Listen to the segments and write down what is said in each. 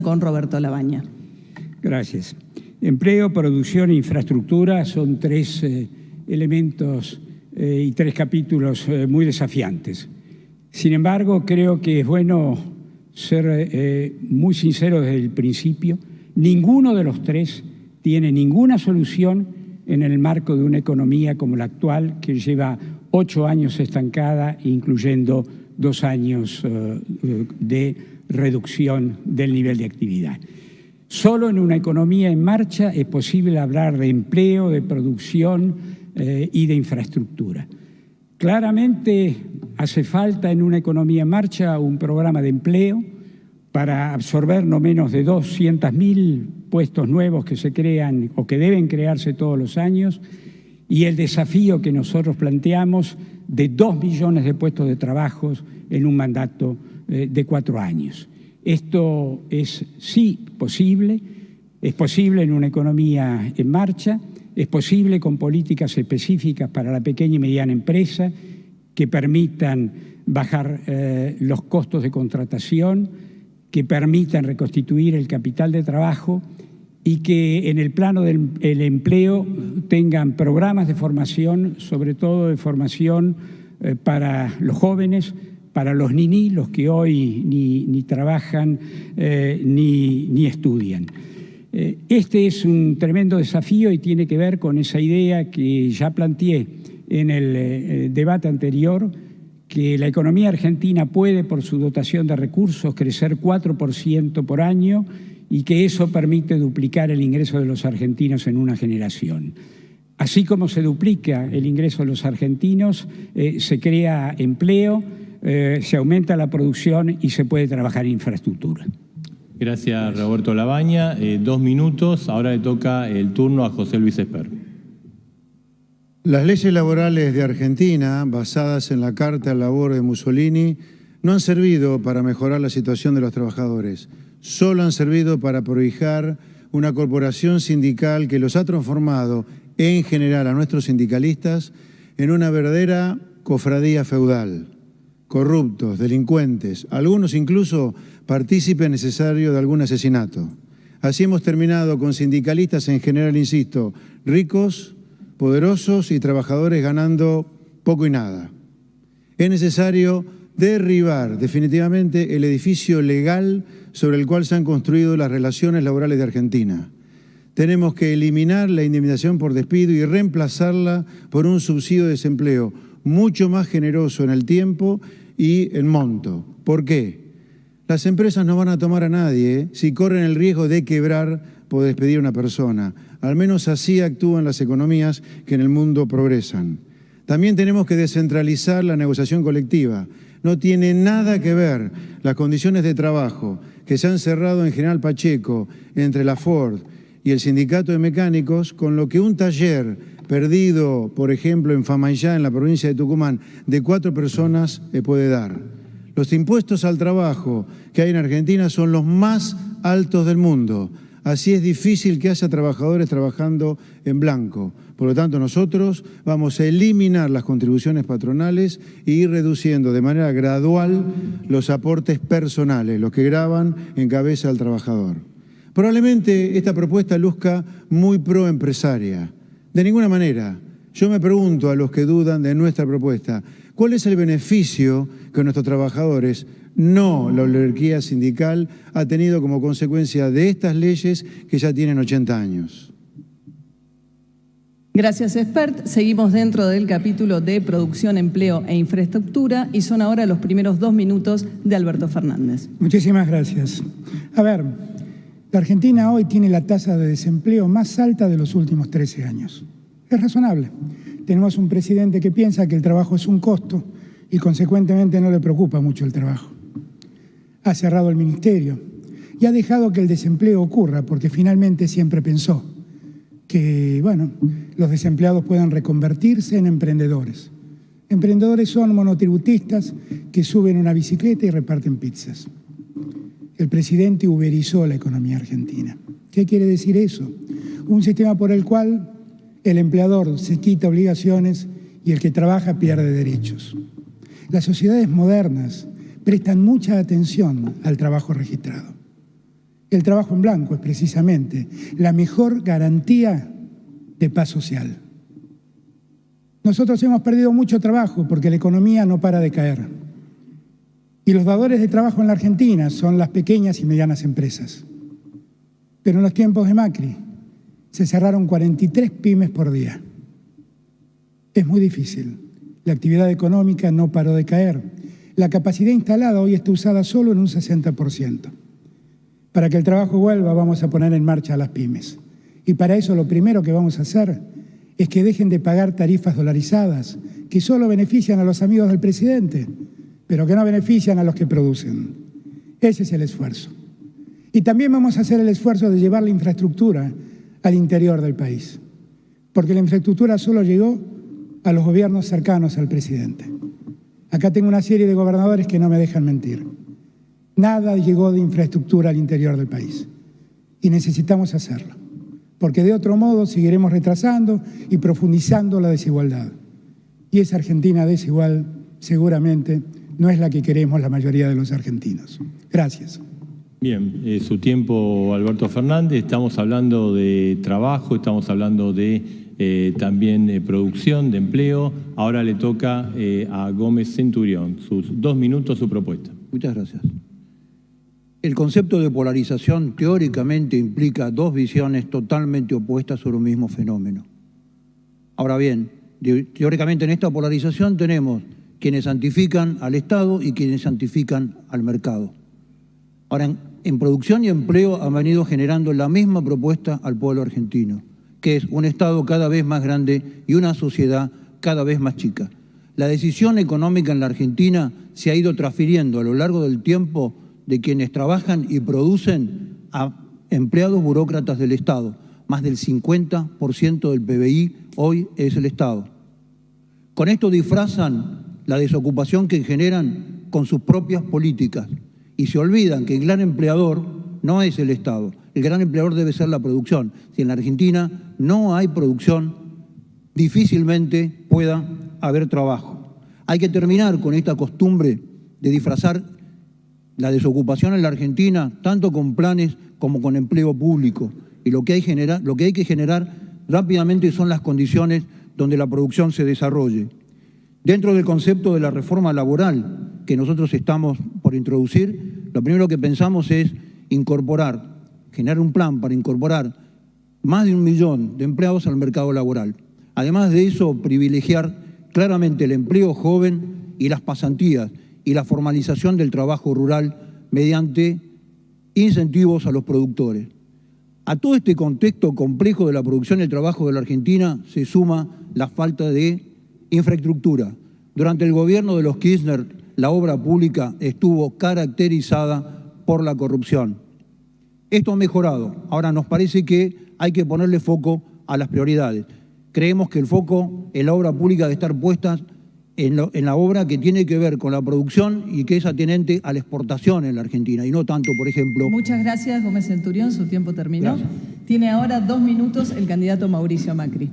con Roberto Labaña. Gracias. Empleo, producción e infraestructura son tres elementos y tres capítulos muy desafiantes. Sin embargo, creo que es bueno ser muy sincero desde el principio. Ninguno de los tres tiene ninguna solución en el marco de una economía como la actual, que lleva 8 años estancada, incluyendo 2 años de reducción del nivel de actividad. Solo en una economía en marcha es posible hablar de empleo, de producción y de infraestructura. Claramente hace falta en una economía en marcha un programa de empleo para absorber no menos de 200.000 puestos nuevos que se crean o que deben crearse todos los años, y el desafío que nosotros planteamos de 2 millones de puestos de trabajo en un mandato de 4 años. Esto es sí posible, es posible en una economía en marcha, es posible con políticas específicas para la pequeña y mediana empresa que permitan bajar los costos de contratación, que permitan reconstituir el capital de trabajo y que en el plano del empleo tengan programas de formación, sobre todo de formación para los jóvenes, para los niní, los que hoy ni trabajan ni estudian. Este es un tremendo desafío y tiene que ver con esa idea que ya planteé en el debate anterior, que la economía argentina puede, por su dotación de recursos, crecer 4% por año y que eso permite duplicar el ingreso de los argentinos en una generación. Así como se duplica el ingreso de los argentinos, se crea empleo, se aumenta la producción y se puede trabajar en infraestructura. Gracias, Roberto Labaña. 2 minutos. Ahora le toca el turno a José Luis Esper. Las leyes laborales de Argentina, basadas en la Carta al Labor de Mussolini, no han servido para mejorar la situación de los trabajadores. Solo han servido para prohijar una corporación sindical que los ha transformado, en general a nuestros sindicalistas, en una verdadera cofradía feudal. Corruptos, delincuentes, algunos incluso partícipes necesarios de algún asesinato. Así hemos terminado con sindicalistas en general, insisto, ricos, poderosos y trabajadores ganando poco y nada. Es necesario derribar definitivamente el edificio legal sobre el cual se han construido las relaciones laborales de Argentina. Tenemos que eliminar la indemnización por despido y reemplazarla por un subsidio de desempleo mucho más generoso en el tiempo y en monto. ¿Por qué? Las empresas no van a tomar a nadie si corren el riesgo de quebrar por despedir a una persona. Al menos así actúan las economías que en el mundo progresan. También tenemos que descentralizar la negociación colectiva. No tiene nada que ver las condiciones de trabajo que se han cerrado en General Pacheco entre la Ford y el Sindicato de Mecánicos con lo que un taller perdido, por ejemplo, en Famaillá, en la provincia de Tucumán, de 4 personas puede dar. Los impuestos al trabajo que hay en Argentina son los más altos del mundo. Así es difícil que haya trabajadores trabajando en blanco. Por lo tanto, nosotros vamos a eliminar las contribuciones patronales e ir reduciendo de manera gradual los aportes personales, los que gravan en cabeza al trabajador. Probablemente esta propuesta luzca muy proempresaria. De ninguna manera. Yo me pregunto a los que dudan de nuestra propuesta, ¿cuál es el beneficio que nuestros trabajadores, no la oligarquía sindical, ha tenido como consecuencia de estas leyes que ya tienen 80 años? Gracias, Espert. Seguimos dentro del capítulo de producción, empleo e infraestructura y son ahora los primeros 2 minutos de Alberto Fernández. Muchísimas gracias. A ver, la Argentina hoy tiene la tasa de desempleo más alta de los últimos 13 años. Es razonable. Tenemos un presidente que piensa que el trabajo es un costo y consecuentemente no le preocupa mucho el trabajo. Ha cerrado el ministerio y ha dejado que el desempleo ocurra porque finalmente siempre pensó que, bueno, los desempleados puedan reconvertirse en emprendedores. Emprendedores son monotributistas que suben una bicicleta y reparten pizzas. El presidente uberizó la economía argentina. ¿Qué quiere decir eso? Un sistema por el cual el empleador se quita obligaciones y el que trabaja pierde derechos. Las sociedades modernas prestan mucha atención al trabajo registrado. El trabajo en blanco es precisamente la mejor garantía de paz social. Nosotros hemos perdido mucho trabajo porque la economía no para de caer. Y los dadores de trabajo en la Argentina son las pequeñas y medianas empresas. Pero en los tiempos de Macri se cerraron 43 pymes por día. Es muy difícil. La actividad económica no paró de caer. La capacidad instalada hoy está usada solo en un 60%. Para que el trabajo vuelva, vamos a poner en marcha a las pymes. Y para eso lo primero que vamos a hacer es que dejen de pagar tarifas dolarizadas, que solo benefician a los amigos del presidente, pero que no benefician a los que producen. Ese es el esfuerzo. Y también vamos a hacer el esfuerzo de llevar la infraestructura al interior del país, porque la infraestructura solo llegó a los gobiernos cercanos al presidente. Acá tengo una serie de gobernadores que no me dejan mentir. Nada llegó de infraestructura al interior del país y necesitamos hacerlo, porque de otro modo seguiremos retrasando y profundizando la desigualdad. Y esa Argentina desigual seguramente no es la que queremos la mayoría de los argentinos. Gracias. Bien, su tiempo, Alberto Fernández. Estamos hablando de trabajo, estamos hablando de también producción, de empleo. Ahora le toca a Gómez Centurión. Sus 2 minutos, su propuesta. Muchas gracias. El concepto de polarización teóricamente implica dos visiones totalmente opuestas sobre un mismo fenómeno. Ahora bien, teóricamente en esta polarización tenemos quienes santifican al Estado y quienes santifican al mercado. Ahora, en producción y empleo han venido generando la misma propuesta al pueblo argentino, que es un Estado cada vez más grande y una sociedad cada vez más chica. La decisión económica en la Argentina se ha ido transfiriendo a lo largo del tiempo de quienes trabajan y producen a empleados burócratas del Estado. Más del 50% del PBI hoy es el Estado. Con esto disfrazan la desocupación que generan con sus propias políticas y se olvidan que el gran empleador no es el Estado. El gran empleador debe ser la producción. Si en la Argentina no hay producción, difícilmente pueda haber trabajo. Hay que terminar con esta costumbre de disfrazar la desocupación en la Argentina, tanto con planes como con empleo público. Y lo que hay que generar rápidamente son las condiciones donde la producción se desarrolle. Dentro del concepto de la reforma laboral que nosotros estamos por introducir, lo primero que pensamos es generar un plan para incorporar más de 1 millón de empleados al mercado laboral. Además de eso, privilegiar claramente el empleo joven y las pasantías y la formalización del trabajo rural mediante incentivos a los productores. A todo este contexto complejo de la producción y el trabajo de la Argentina se suma la falta de infraestructura. Durante el gobierno de los Kirchner, la obra pública estuvo caracterizada por la corrupción. Esto ha mejorado. Ahora nos parece que hay que ponerle foco a las prioridades. Creemos que el foco en la obra pública debe estar puesta en la obra que tiene que ver con la producción y que es atinente a la exportación en la Argentina, y no tanto, por ejemplo... Muchas gracias, Gómez Centurión. Su tiempo terminó. Gracias. Tiene ahora 2 minutos el candidato Mauricio Macri.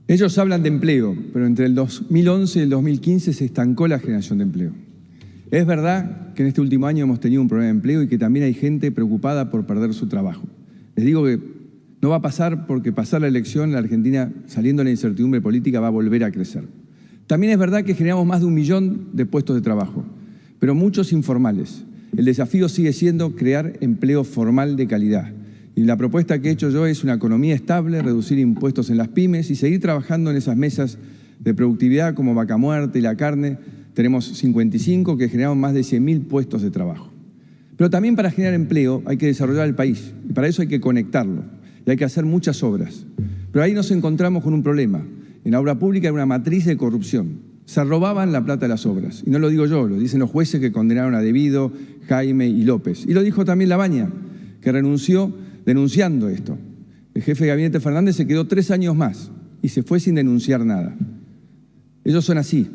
Ellos hablan de empleo, pero entre el 2011 y el 2015 se estancó la generación de empleo. Es verdad que en este último año hemos tenido un problema de empleo y que también hay gente preocupada por perder su trabajo. Les digo que no va a pasar porque pasar la elección, la Argentina, saliendo de la incertidumbre política, va a volver a crecer. También es verdad que generamos más de 1 millón de puestos de trabajo, pero muchos informales. El desafío sigue siendo crear empleo formal de calidad. Y la propuesta que he hecho yo es una economía estable, reducir impuestos en las pymes y seguir trabajando en esas mesas de productividad como Vaca Muerta y la carne. Tenemos 55 que generamos más de 100.000 puestos de trabajo. Pero también para generar empleo hay que desarrollar el país y para eso hay que conectarlo y hay que hacer muchas obras. Pero ahí nos encontramos con un problema. En la obra pública hay una matriz de corrupción. Se robaban la plata de las obras. Y no lo digo yo, lo dicen los jueces que condenaron a Devido, Jaime y López. Y lo dijo también Labaña, que renunció denunciando esto. El jefe de gabinete Fernández se quedó 3 años más y se fue sin denunciar nada. Ellos son así,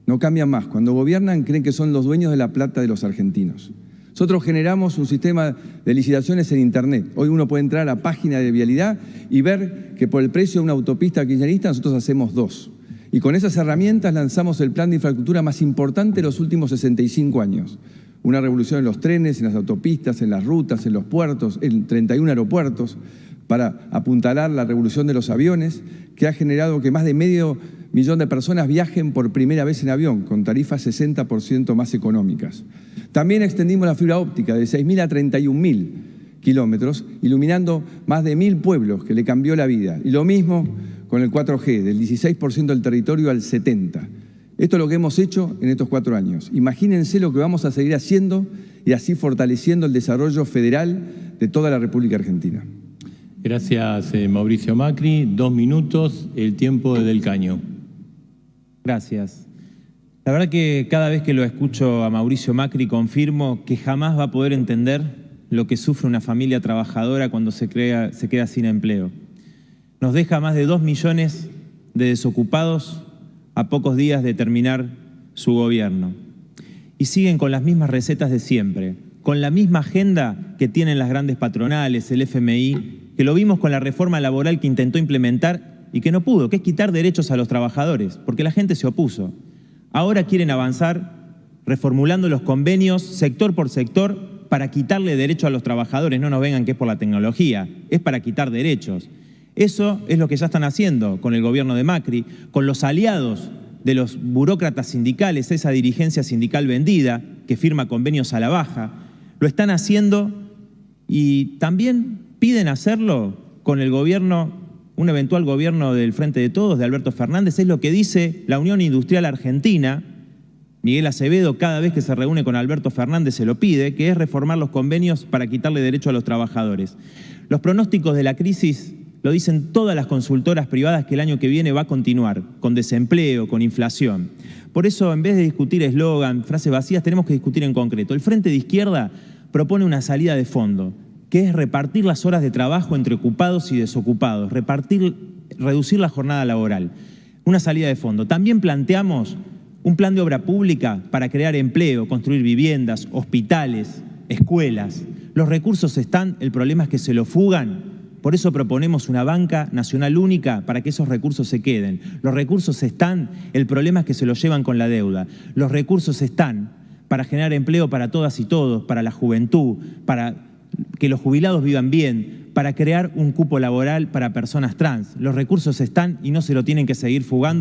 no cambian más. Cuando gobiernan creen que son los dueños de la plata de los argentinos. Nosotros generamos un sistema de licitaciones en Internet. Hoy uno puede entrar a la página de Vialidad y ver que por el precio de una autopista kirchnerista nosotros hacemos 2. Y con esas herramientas lanzamos el plan de infraestructura más importante de los últimos 65 años. una revolución en los trenes, en las autopistas, en las rutas, en los puertos, en 31 aeropuertos, para apuntalar la revolución de los aviones, que ha generado que más de 500.000 de personas viajen por primera vez en avión, con tarifas 60% más económicas. También extendimos la fibra óptica de 6.000 a 31.000 kilómetros, iluminando más de 1.000 pueblos, que le cambió la vida. Y lo mismo con el 4G, del 16% del territorio al 70%. Esto es lo que hemos hecho en estos 4 años. Imagínense lo que vamos a seguir haciendo y así fortaleciendo el desarrollo federal de toda la República Argentina. Gracias, Mauricio Macri. 2 minutos, el tiempo de Del Caño. Gracias. La verdad que cada vez que lo escucho a Mauricio Macri confirmo que jamás va a poder entender lo que sufre una familia trabajadora cuando se queda sin empleo. Nos deja más de 2 millones de desocupados a pocos días de terminar su gobierno. Y siguen con las mismas recetas de siempre, con la misma agenda que tienen las grandes patronales, el FMI, que lo vimos con la reforma laboral que intentó implementar y que no pudo, que es quitar derechos a los trabajadores, porque la gente se opuso. Ahora quieren avanzar reformulando los convenios sector por sector para quitarle derecho a los trabajadores. No nos vengan que es por la tecnología, es para quitar derechos. Eso es lo que ya están haciendo con el gobierno de Macri, con los aliados de los burócratas sindicales, esa dirigencia sindical vendida que firma convenios a la baja. Lo están haciendo y también piden hacerlo con el gobierno, un eventual gobierno del Frente de Todos, de Alberto Fernández. Es lo que dice la Unión Industrial Argentina. Miguel Acevedo, cada vez que se reúne con Alberto Fernández, se lo pide, que es reformar los convenios para quitarle derecho a los trabajadores. Los pronósticos de la crisis lo dicen todas las consultoras privadas, que el año que viene va a continuar con desempleo, con inflación. Por eso, en vez de discutir eslogan, frases vacías, tenemos que discutir en concreto. El Frente de Izquierda propone una salida de fondo, que es repartir las horas de trabajo entre ocupados y desocupados, reducir la jornada laboral. Una salida de fondo. También planteamos un plan de obra pública para crear empleo, construir viviendas, hospitales, escuelas. Los recursos están, el problema es que se lo fugan. Por eso proponemos una banca nacional única para que esos recursos se queden. Los recursos están, el problema es que se los llevan con la deuda. Los recursos están para generar empleo para todas y todos, para la juventud, para que los jubilados vivan bien, para crear un cupo laboral para personas trans. Los recursos están y no se lo tienen que seguir fugando.